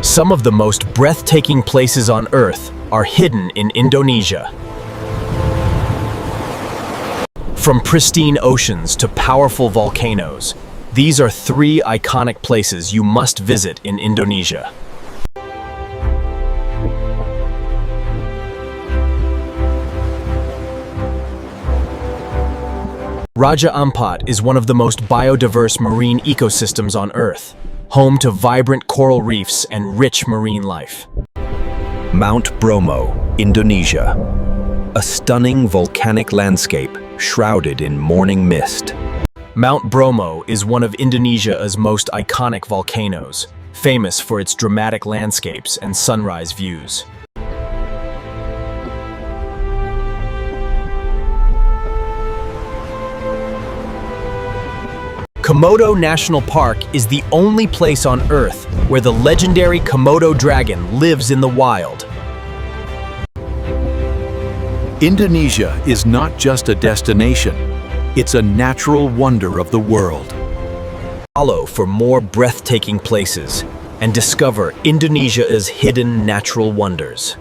Some of the most breathtaking places on Earth are hidden in Indonesia. From pristine oceans to powerful volcanoes, these are three iconic places you must visit in Indonesia. Raja Ampat is one of the most biodiverse marine ecosystems on Earth, home to vibrant coral reefs and rich marine life. Mount Bromo, Indonesia. A stunning volcanic landscape shrouded in morning mist. Mount Bromo is one of Indonesia's most iconic volcanoes, famous for its dramatic landscapes and sunrise views. Komodo National Park is the only place on Earth where the legendary Komodo dragon lives in the wild. Indonesia is not just a destination, it's a natural wonder of the world. Follow for more breathtaking places and discover Indonesia's hidden natural wonders.